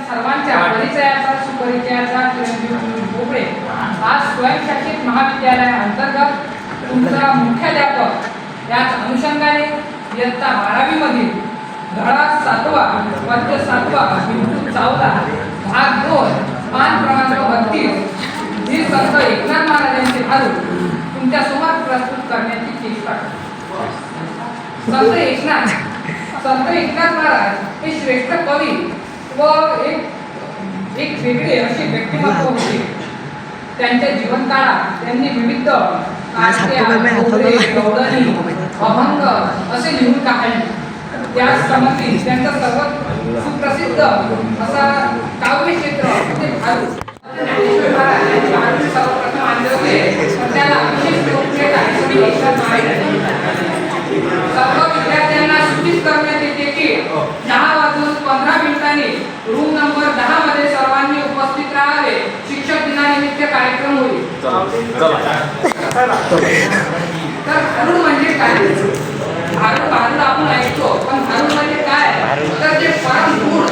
सर्वांच्या परिचयाचा सुपरिचयाचा चिरंजीव भोपळे आज स्वयंशासित महाविद्यालय अंतर्गत तुमचा मुख्याध्यापक याच अनुषंगाने इयत्ता 12वी मधील धडा 7वा पद्य 7वा बिंदू चावला भाग 2 पान क्रमांक 32 ही संत एकनाथ महाराजांचे भारू तुमच्या समोर प्रस्तुत करण्याची चेष्टा संत एकनाथ महाराज हे श्रेष्ठ कवी व एक वेगळे असे व्यक्तिमत्व होते. त्यांच्या जीवनकाळात त्यांनी विविध अभंग असे लिहून काढले. त्याच समती त्यांचा सर्वात सुप्रसिद्ध असा काव्य क्षेत्र म्हणजे भारू. ज्ञानेश्वर महाराज यांचे भारू सर्वप्रथम आणले होते. त्याला विशेष लोकप्रियता सर्व विद्यार्थ्यांना सूचित करण्यात येते की 10:15 रूम नंबर 10 मध्ये सर्वांनी उपस्थित राहावे. शिक्षक दिनानिमित्त कार्यक्रम होईल. तर भारूड म्हणजे काय? भारूड आपण ऐकतो, पण भारूड म्हणजे काय? तर जे परम गूढ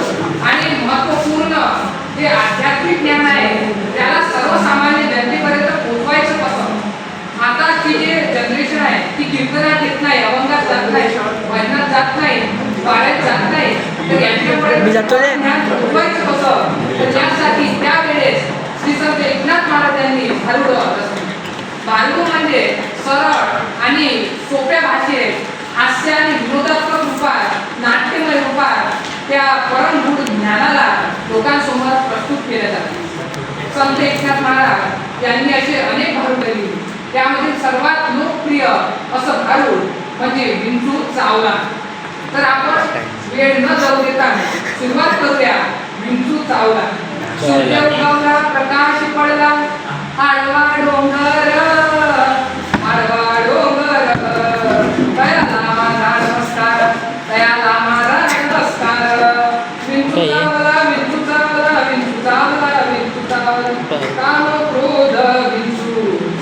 आणि महत्त्वपूर्ण जे आध्यात्मिक ज्ञान आहे त्याला सर्वसामान्य जनतेपर्यंत पोहोचवायचं कसं? आताची जे जनरेशन आहे ती कीर्तनात येत नाही, अभंगात जात नाही, भजनात जात नाही, वाड्यात जात नाही. तर यांच्यापर्यंत ज्ञान पोहोचवायचं कसं? तर त्यासाठी त्यावेळेस श्री संत एकनाथ महाराजांनी भारूड म्हणजे सरळ आणि सोप्या भाषेत हास्य आणि विनोदात्मक रूपात नाट्यमय रूपात त्या परमगूढ ज्ञानाला लोकांसमोर प्रस्तुत केले जाते. संत एकनाथ महाराज यांनी असे अनेक भारूड लिहिले. त्यामधील सर्वात लोकप्रिय असं भारूड म्हणजे विंचू चावला. तर आपण वेळ न जाऊ देता सुरुवात करूया. विंचू चावला. सूर्य उगवला, प्रकाश पडला, आडवा डोंगर दयाला माझा नमस्कार, दयाला माझा नमस्कार. विंचू चावला, विंचू चावला, विंचू चावला, विंचू चावला, काम क्रोध विंचू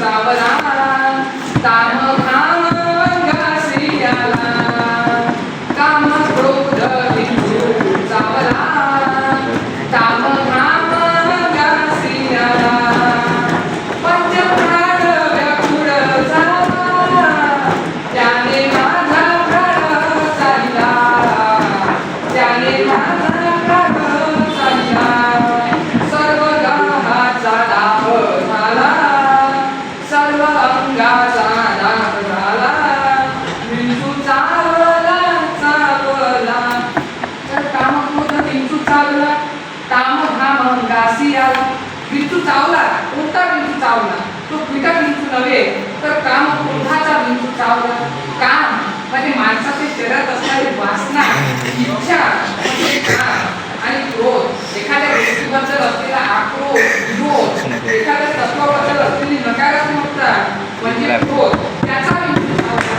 चावला, काम घाम अंगासी आला, काम क्रोध विंचू चावला, काम घाम अंगासी आला, पंचप्राण व्याकुळ झाला, त्याने माझा प्राण चालला, त्याने माझा प्राण चालला, सर्व गाहाचा दाह झाला, सर्व अंगाचा दाह झाला, विंचू चावला चावला. तर कामक्रोध विंचू चावला, काम घाम अंगासी आला. विंचू चावला. कोणता विंचू चावला? तो पिटा विंचू नव्हे, तर काम क्रोधाचा विंचू चावला. काम म्हणजे माणसाच्या शरीरात असणारी वासना, इच्छा म्हणजे काम, आणि क्रोध एखाद्या गोष्टीबद्दल असलेला आक्रोश, विरोध, एखाद्या तत्वाबद्दल असलेली नकारात्मकता म्हणजे क्रोध, त्याचा विंचू चावला.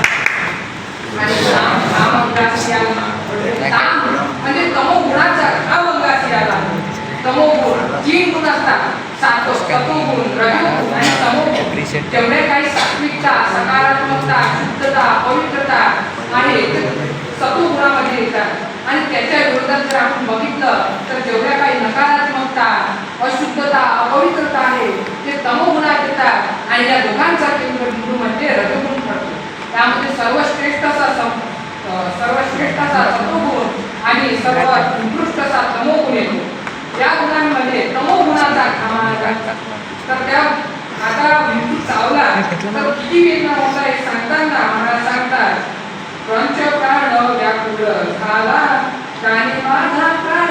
आणि काम अंगासी आला. काम म्हणजे तमोगुणाचा घाम अंगासी आला. तमोगुण 3 गुण असतात. सत्वगुण, रजोगुण आणि तमोगुण. जेवढे काही सात्विकता, सकारात्मकता, शुद्धता, पवित्रता आहे ते सत्वगुणामध्ये येतात. आणि त्याच्या विरोधात जर आपण बघितलं तर जेवढ्या काही नकारात्मकता, अशुद्धता, अपवित्रता आहे ते तमोगुणात येतात. आणि या दोघांचा बिंदू म्हणजे रजोगुण ठरतो. त्यामध्ये सर्वश्रेष्ठ असा सत्वगुण आणि सर्वात उत्कृष्ट असा तमोगुण येतो. या गुणांमध्ये तमोगुणाचा घाम. तर त्या आता विंचू चावला तर किती वेदना होता हे सांगताना महाराज सांगतात, पंचप्राण व्याकुळ झाला, त्याने माझा प्राण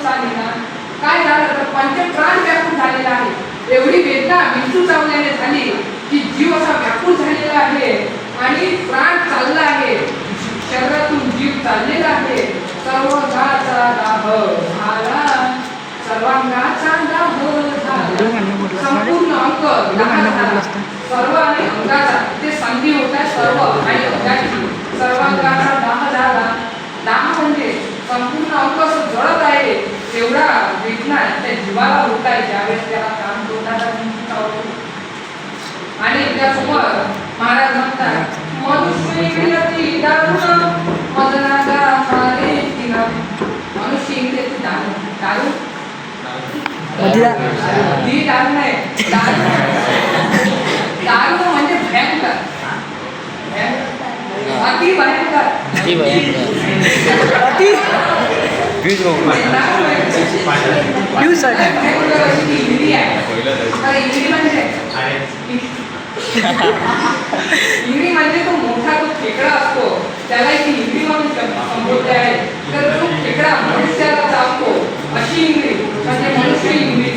चालला. काय झालं तर पंचप्राण व्याकुळ झालेला आहे. एवढी वेदना विंचू चावल्याने झाली की जीव असा व्याकुळ झालेला आहे आणि प्राण चालला आहे, शरीरातून जीव चाललेला आहे. सर्वांगाचा दाह झाला, सर्वांगाचा दाह झाला. संपूर्ण अंग दाह झाला. सर्व आणि अंगाचा ते संधी होता. सर्व आणि अंगाची सर्वांगाचा दाह झाला. दाह म्हणजे संपूर्ण अंग जळत आहे एवढा वेदना त्या जीवाला होत आहे ज्यावेळेस त्याला काम करण्याचा विंचू चावतो. आणि त्यासोबत महाराज म्हणतात, मनुष्य विरती दारुण मदनागा मारे तिना. मनुष्य इंद्रियाची दारू दी दारू नाही, दारू म्हणजे भयंकर, अति भयंकर. व्ह्यूज बघू इंगळी म्हणजे तो मोठा तो खेकडा असतो त्याला एक इंगळी म्हणून संबोधले आहे. तर तो खेकडा मनुष्याला चावतो अशी इंगळी म्हणजे मनुष्य इंगळी.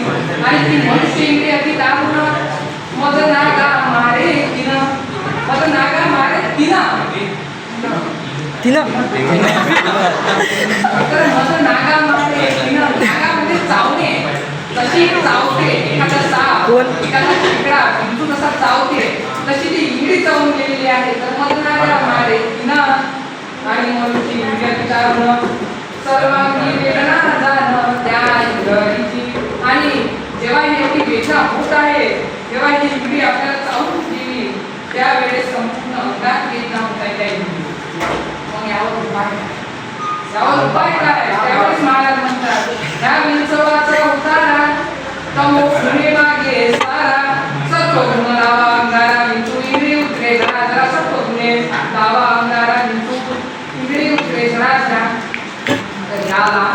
आणि ती मनुष्य इंगळी अति दारुण मग नागा मारे तिनं, मग नागा मारे तिनं तिनं तर मग नागा मारे तिनं, नागा म्हणजे चावणे, तशी चावते एखादा साप, एखादा खेकडा बिंदू कसा चावते तशी ती इंगळी चावून गेलेली आहे. तर मग नागा मारे तिनं आणि मनुष्य इंगळी चावणं सर्वांगी वेदना जाणं त्या इंगळीची. आणि जेव्हा ही एवढी वेदना होत आहे, जेव्हा ही इंगळी आपल्याला चावून गेली त्यावेळेस संपूर्ण अंगात वेदना होत आहे त्या इंगळी. मग यावर उपाय काय? त्यावेळेस महाराज म्हणतात ह्या विंचवाचा उतारा तमो पुणे मागे सारा सत्व गुण लावा अंगारा विंचू इंगळी उतरे जरा जरा सत्व गुणे लावा अंगारा विंचू इंगळी उतरे जरा जरा. तर याला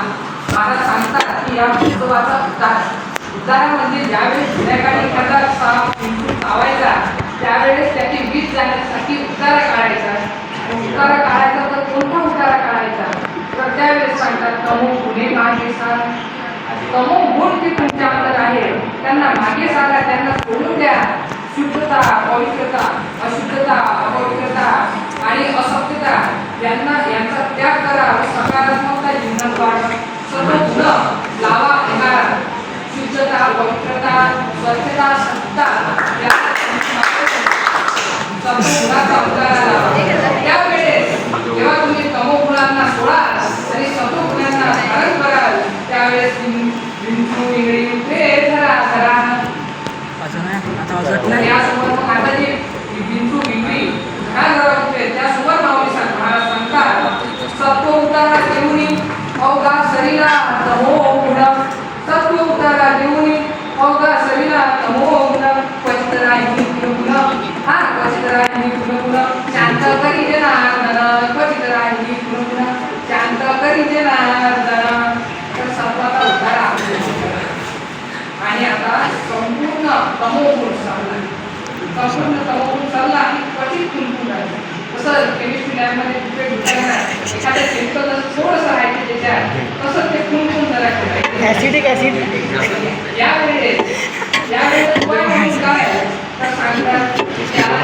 महाराज सांगतात की या विंचवाचा उतारा म्हणजे ज्यावेळेस संध्याकाळी एखादा साप विंचू चावायचा त्यावेळेस त्याची विष जाण्यासाठी उतारा काढायचा. उतारा काढायचा तर कोणता उतारा काढायचा? तर त्यावेळेस सांगतात तमो गुणे मागे सार. तमो गुण जे तुमच्या अंतर आहे त्यांना मागे सारा, त्यांना सोडून द्या. शुद्धता, पवित्रता, अशुद्धता, अपवित्रता आणि असत्यता यांचा त्याग करा. सकारात्मकता जीवनात वाढवा. सर्व गुण लावा अंगार. शुद्धता, पवित्रता, स्वच्छता, सत्ता या सत्वगुणाचा उतारा लावा. त्यावेळेस जेव्हा तुम्ही तमोगुणांना सोडाल आणि सत्वगुणांना धारण कराल त्यावेळेस विंचू इंगळी उतरे झरा झरा. यासमोर मग आता जे विंचू इंगळी झरा उतरे त्यासमोर महाराज सांगतात सत्व उतारा देऊनी अवघा शरीरा तमो गुण. सत्व उतारा देऊनी अवघा शरीरा तमो गुण. क्वचित राहिनी गुण, हा क्वचित राहिनी गुण. शांत करी जनार्दन, क्वचित राहिनी गुण. शांत करी जनार्दन. तर सत्वाचा उतारा. आणि आता संपूर्ण तमोगुण चालला, संपूर्ण तमोगुण चालला आणि क्वचित गुणगुण राहिला. तसं केमिस्ट्री लॅबमध्ये तिथे घेताना एखाद्या केमिकल थोडंसं राहायचं त्याच्यात तसं ते गुणगुण जरा ठेवायचं. ऍसिडिक ऍसिड यावेळेस उपाय म्हणून काय तर सांगतात त्याला